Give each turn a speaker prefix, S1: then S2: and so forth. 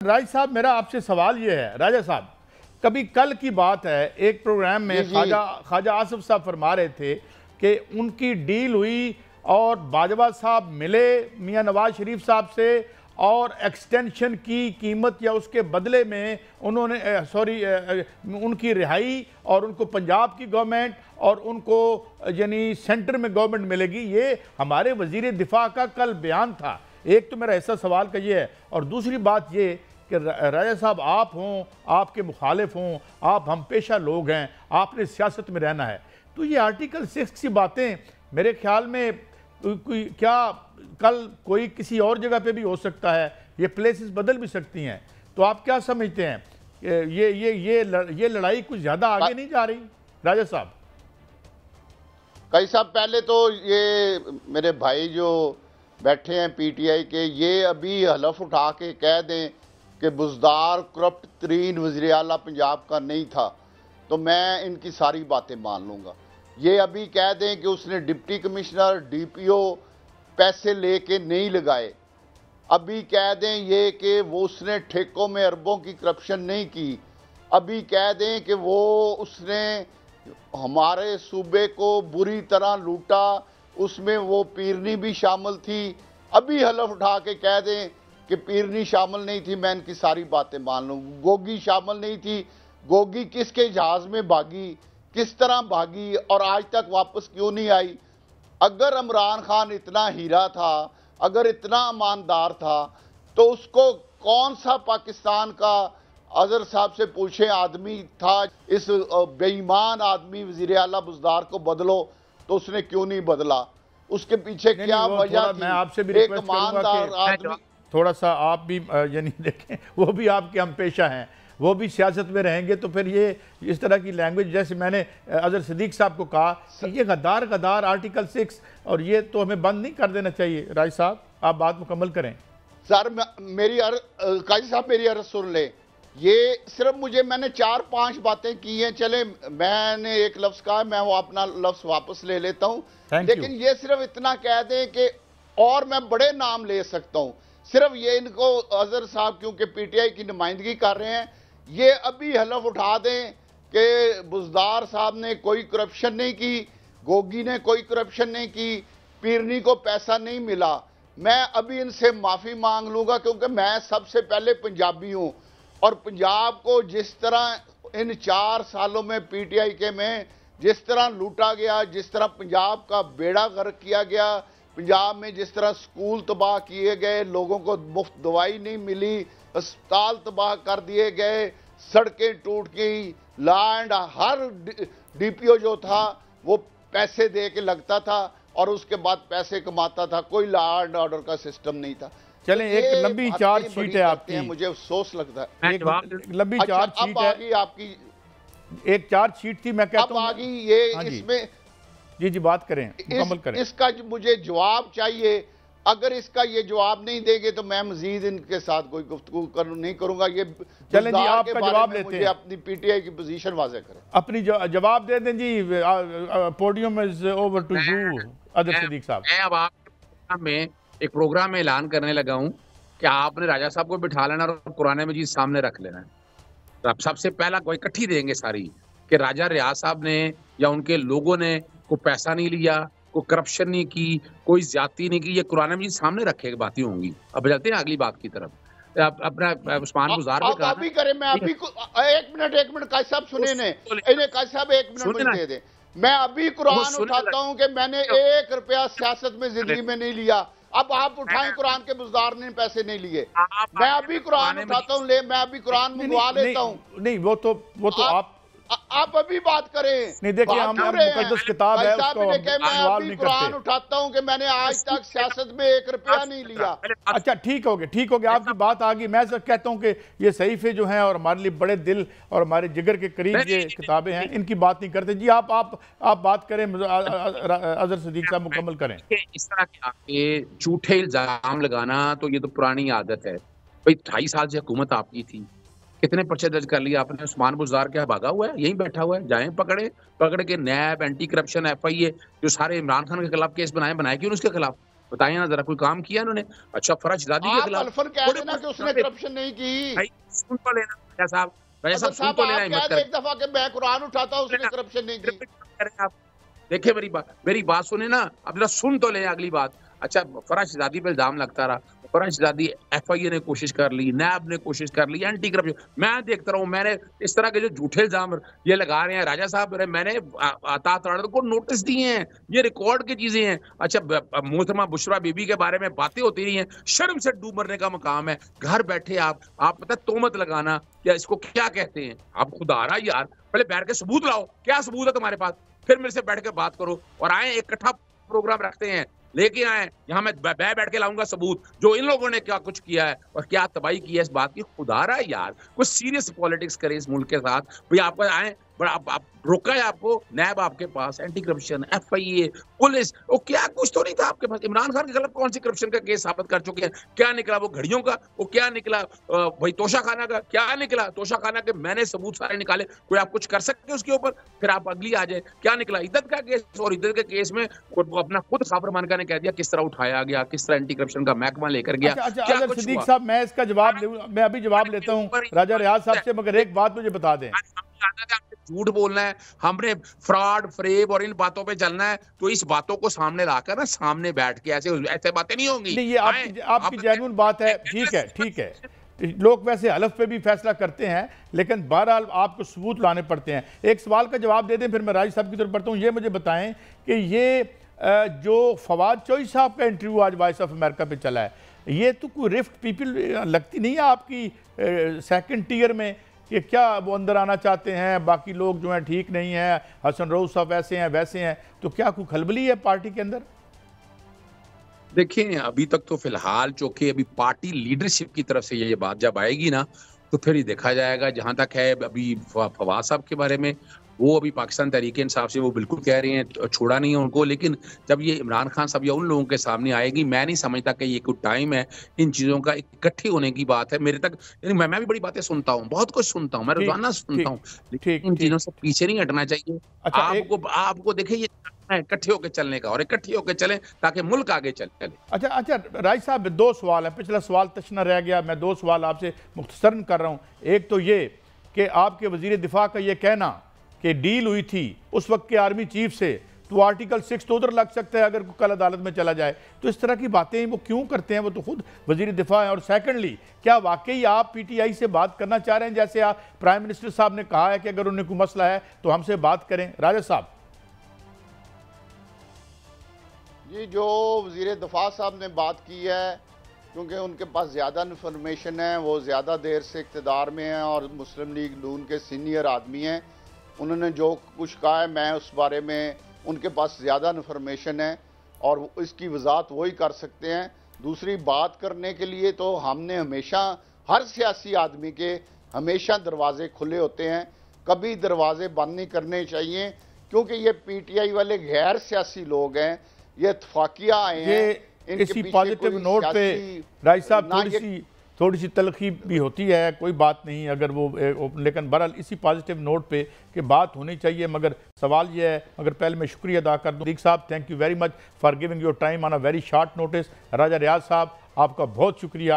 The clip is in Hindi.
S1: राज साहब, मेरा आपसे सवाल ये है, राजा साहब, कभी कल की बात है, एक प्रोग्राम में ख्वाजा आसिफ साहब फरमा रहे थे कि उनकी डील हुई और बाजवा साहब मिले मियां नवाज शरीफ साहब से और एक्सटेंशन की कीमत या उसके बदले में उन्होंने उनकी रिहाई और उनको पंजाब की गवर्नमेंट और उनको यानी सेंटर में गवर्नमेंट मिलेगी। ये हमारे वजीर दिफा का कल बयान था। एक तो मेरा ऐसा सवाल का ये है, और दूसरी बात ये कि राजा साहब, आप हों, आपके मुखालिफ हों, आप हम पेशा लोग हैं, आपने सियासत में रहना है, तो ये आर्टिकल 6 की बातें मेरे ख्याल में क्या कल कोई किसी और जगह पे भी हो सकता है, ये प्लेसेस बदल भी सकती हैं, तो आप क्या समझते हैं? ये लड़ाई कुछ ज़्यादा आगे नहीं जा रही राजा साहब?
S2: कई साहब, पहले तो ये मेरे भाई जो बैठे हैं पीटीआई के, ये अभी हलफ उठा के कह दें कि बुज़दार करप्ट तरीन वज़ीर आला पंजाब का नहीं था, तो मैं इनकी सारी बातें मान लूँगा। ये अभी कह दें कि उसने डिप्टी कमिश्नर डीपीओ पैसे लेके नहीं लगाए, अभी कह दें ये कि वो उसने ठेकों में अरबों की करप्शन नहीं की, अभी कह दें कि वो उसने हमारे सूबे को बुरी तरह लूटा, उसमें वो पीरनी भी शामिल थी, अभी हलफ उठा के कह दें कि पीरनी शामिल नहीं थी, मैं इनकी सारी बातें मान लूँ। गोगी शामिल नहीं थी, गोगी किसके जहाज में भागी, किस तरह भागी और आज तक वापस क्यों नहीं आई? अगर इमरान खान इतना हीरा था, अगर इतना ईमानदार था, तो उसको कौन सा पाकिस्तान का, अजहर साहब से पूछे, आदमी था, इस बेईमान आदमी वजीर आला बुज़दार को बदलो, तो उसने क्यों नहीं बदला? उसके पीछे क्या वजह थी?
S1: मैं आपसे भी रिक्वेस्ट करूंगा कि आदमी थोड़ा सा आप भी यानी देखें, वो भी आपके हम पेशा हैं, वो भी सियासत में रहेंगे, तो फिर ये इस तरह की लैंग्वेज, जैसे मैंने अजहर सिद्दीक साहब को कहा कि ये गद्दार आर्टिकल 6, और ये तो हमें बंद नहीं कर देना चाहिए। राज साहब, आप बात मुकम्मल करें।
S2: सर, मेरी काजी साहब, मेरी अर्ज सुन ले। ये सिर्फ मैंने 4-5 बातें की हैं, चले मैंने एक लफ्ज कहा, मैं वो अपना लफ्ज वापस ले लेता हूं, लेकिन ये सिर्फ इतना कह दें कि, और मैं बड़े नाम ले सकता हूं, सिर्फ ये इनको अजहर साहब क्योंकि पीटीआई की नुमाइंदगी कर रहे हैं, ये अभी हलफ उठा दें कि बुज़दार साहब ने कोई करप्शन नहीं की, गोगी ने कोई करप्शन नहीं की, पीरनी को पैसा नहीं मिला, मैं अभी इनसे माफ़ी मांग लूँगा, क्योंकि मैं सबसे पहले पंजाबी हूँ, और पंजाब को जिस तरह इन 4 सालों में पीटीआई के में जिस तरह लूटा गया, जिस तरह पंजाब का बेड़ा गर्क किया गया, पंजाब में जिस तरह स्कूल तबाह किए गए, लोगों को मुफ्त दवाई नहीं मिली, अस्पताल तबाह कर दिए गए, सड़कें टूट गई, लॉ एंड हर डीपीओ जो था वो पैसे दे के लगता था और उसके बाद पैसे कमाता था, कोई लॉ एंड ऑर्डर का सिस्टम नहीं था।
S1: चलें, एक लंबी चार्जशीट है आपकी,
S2: मुझे अफसोस लगता है,
S1: एक लंबी चार्जशीट है
S2: आपकी,
S1: एक चार्जशीट थी, मैं कहता हूं
S2: अब आगे ये इसमें
S1: जी बात करें, मुकम्मल करें।
S2: इसका मुझे जवाब चाहिए, अगर इसका ये जवाब नहीं देंगे तो मैं मजीद इनके साथ कोई गुफ्तगू नहीं करूंगा। ये
S1: चलें जी, आपका जवाब लेते हैं,
S2: अपनी पीटीआई की पोजीशन वाज़ेह करें,
S1: अपनी जवाब दे दें जी। Podium is over to you Azhar Siddiq Sahab.
S3: मैं अब आप में एक प्रोग्राम में ऐलान करने लगा हूं कि आपने राजा साहब को बिठा लेना और कुरान मजीद सामने रख लेना है। तो आप सबसे पहला कोई इकट्ठी देंगे सारी कि राजा रियाज साहब ने या उनके लोगों ने कोई पैसा नहीं लिया, कोई करप्शन नहीं की, कोई ज्यादती नहीं की, ये कुरान मजीद सामने रखे बातें होंगी। अब चलते हैं अगली बात की तरफ। अपना उस्मान गुजार भी कहा
S2: अभी करें, मैं अभी एक मिनट काजी साहब सुने ने, इन्हें काजी साहब 1 मिनट मुझे दे दें। मैं अभी कुरान उठाता हूं कि मैंने 1 रुपया सियासत में जिंदगी में नहीं लिया। अब आप उठाएं, कुरान के बुज़दार ने पैसे नहीं लिए, मैं अभी कुरान उठाता हूं, मैं अभी कुरान मंगवा लेता हूं।
S1: नहीं, वो तो
S2: आप अभी बात करें।
S1: नहीं, देखिए, हम मुकद्दस किताब है, उसको
S2: मैं अभी कुरान उठाता हूं कि मैंने आज तक सियासत में 1 रुपया नहीं लिया।
S1: अच्छा, ठीक हो गया, आपकी बात आ गई। मैं सर कहता हूं कि ये सहीफे जो हैं और हमारे लिए बड़े दिल और हमारे जिगर के करीब ये किताबें हैं, इनकी बात नहीं करते जी। आप बात करें, अजहर सिद्दीक साहब मुकम्मल करें।
S3: इस तरह के झूठे इल्जाम लगाना तो ये तो पुरानी आदत है भाई। 2.5 साल से हुकूमत आपकी थी, कितने पर्चे दर्ज कर लिया आपने? उस्मान गुजार क्या भागा हुआ है? यहीं बैठा हुआ है, जाएं पकड़ के नैब, एंटी करप्शन, FIA जो सारे इमरान खान के खिलाफ केस बनाए क्यों उसके खिलाफ? बताइए ना जरा, कोई काम किया इन्होंने? अच्छा, फरज दादी के
S2: आप
S3: खिलाफ
S2: अल्फर कह देना कि उसने करप्शन नहीं की।
S3: भाई सुन तो लेना राजा साहब, राजा
S2: असद
S3: साहब सुन
S2: साहब
S3: तो लेना,
S2: आप
S3: हिम्मत
S2: कह दे
S3: कर
S2: एक दफा कि मैं कुरान उठाता हूं, उसने करप्शन नहीं की।
S3: आप देखिए मेरी बात सुने ना, अब जरा सुन तो लें अगली बात। अच्छा, फराज शहजादी पे इल्जाम लगता रहा, फराज शहजादी एफआईए ने कोशिश कर ली, नैब ने कोशिश कर ली, एंटी करप्शन मैं देखता रहा हूँ। मैंने इस तरह के जो झूठे इल्जाम ये लगा रहे हैं राजा साहब, मैंने अता को नोटिस दिए हैं, ये रिकॉर्ड की चीजें हैं। अच्छा, मोहतरमा बुशरा बीबी के बारे में बातें होती रही हैं, शर्म से डूब मरने का मकाम है। घर बैठे आप पता तोहमत लगाना, क्या इसको क्या कहते हैं? आप खुदा रहा यार, पहले बैठ के सबूत लाओ, क्या सबूत है तुम्हारे पास, फिर मेरे से बैठ के बात करो। और आए एक इकट्ठा प्रोग्राम रखते हैं, लेके आए यहाँ, मैं बैठ के लाऊंगा सबूत, जो इन लोगों ने क्या कुछ किया है और क्या तबाही की है इस बात की। खुदा रहा है यार, कुछ सीरियस पॉलिटिक्स करें इस मुल्क के साथ। भाई आप आए, बड़ा आप रोका है आपको नैब, आपके पास एंटी करप्शन, एफआईए, पुलिस, वो क्या कुछ तो नहीं था आपके पास। इमरान खान के खिलाफ कौन सी करप्शन का केस साबित कर चुके हैं? क्या निकला वो घड़ियों का? वो क्या निकला भाई तोशा खाना का? क्या निकला तोशा खाना के? मैंने सबूत सारे निकाले, कोई आप कुछ कर सकते हैं उसके ऊपर? फिर आप अगली आ जाए, क्या निकला इद्दत का केस, और इद्दत के केस में अपना खुद खाफर मानका ने कह दिया किस तरह उठाया गया, किस तरह एंटी करप्शन का महकमा लेकर गया।
S1: अच्छा सिद्दीक साहब, मैं इसका जवाब मैं अभी जवाब लेता हूँ राजा रियाज साहब से, मगर एक बात मुझे बता दें,
S3: झूठ बोलना है, हमने फ्रॉड फ्रेब और इन बातों पे चलना है, तो इस बातों को सामने लाकर ना, सामने बैठ के ऐसे बातें नहीं होंगी।
S1: नहीं, ये आपकी जेन्युइन बात है, ठीक है। लोग वैसे हलफ पे भी फैसला करते हैं, लेकिन बहरहाल आपको सबूत लाने पड़ते हैं। एक सवाल का जवाब दे दें, फिर मैं राज साहब की तरफ बढ़ता हूँ। ये मुझे बताएं कि ये जो फवाद चौधरी साहब का इंटरव्यू आज वॉइस ऑफ अमेरिका पे चला है, ये तो कोई रिफ्ट पीपल लगती नहीं है आपकी सेकंड टीयर में, कि क्या वो अंदर आना चाहते हैं, बाकी लोग जो हैं ठीक नहीं हैं, हसन रऊफ साहब ऐसे हैं वैसे हैं, तो क्या कोई खलबली है पार्टी के अंदर?
S3: देखिए, अभी तक तो फिलहाल चूंकि अभी पार्टी लीडरशिप की तरफ से ये बात जब आएगी ना, तो फिर ही देखा जाएगा। जहां तक है अभी फवाद साहब के बारे में, वो अभी पाकिस्तान तहरीक इंसाफ से वो बिल्कुल कह रहे हैं छोड़ा नहीं है उनको, लेकिन जब ये इमरान खान साहब या उन लोगों के सामने आएगी, मैं नहीं समझता कि ये कोई टाइम है इन चीज़ों का इकट्ठे होने की बात है। मेरे तक यानी मैं भी बड़ी बातें सुनता हूँ, बहुत कुछ सुनता हूँ, मैं रोजाना सुनता हूँ, लेकिन इन चीज़ों से पीछे नहीं हटना चाहिए।
S1: अच्छा,
S3: आपको देखिए, ये इकट्ठे होकर चलने का, और इकट्ठे होकर चलें ताकि मुल्क आगे चले।
S1: अच्छा राज साहब, दो सवाल है, पिछला सवाल तशना रह गया, मैं दो सवाल आपसे मुख्तसरन कर रहा हूँ। एक तो ये कि आपके वजीर दिफा का ये कहना कि डील हुई थी उस वक्त के आर्मी चीफ से, तो आर्टिकल 6 तो उधर लग सकता है अगर कल अदालत में चला जाए, तो इस तरह की बातें वो क्यों करते हैं? वो तो खुद वजीर दिफा है। और सेकंडली, क्या वाकई आप पीटीआई से बात करना चाह रहे हैं, जैसे आप प्राइम मिनिस्टर साहब ने कहा है कि अगर उन्हें कोई मसला है तो हमसे बात करें? राजा साहब
S2: जी, जो वज़ीर दिफा साहब ने बात की है, क्योंकि उनके पास ज़्यादा इन्फॉर्मेशन है, वो ज़्यादा देर से इक़्तिदार में हैं और मुस्लिम लीग नून के सीनियर आदमी हैं, उन्होंने जो कुछ कहा है, मैं उस बारे में, उनके पास ज़्यादा इन्फॉर्मेशन है और इसकी वजाहत वही कर सकते हैं। दूसरी बात करने के लिए तो हमने हमेशा, हर सियासी आदमी के हमेशा दरवाजे खुले होते हैं, कभी दरवाजे बंद नहीं करने चाहिए, क्योंकि ये पीटीआई वाले गैर सियासी लोग हैं, ये इत्तफाकिया आए हैं।
S1: इसी पॉजिटिव नोट पे राज साहब थोड़ी सी तलखी भी होती है, कोई बात नहीं अगर वो, लेकिन बहरहाल इसी पॉजिटिव नोट पे कि बात होनी चाहिए। मगर सवाल ये है, मगर पहले मैं शुक्रिया अदा कर दूँ Siddiq Sahab, thank you very much for giving your time on a very short notice. Raja Riyaz Sahab, आपका बहुत शुक्रिया।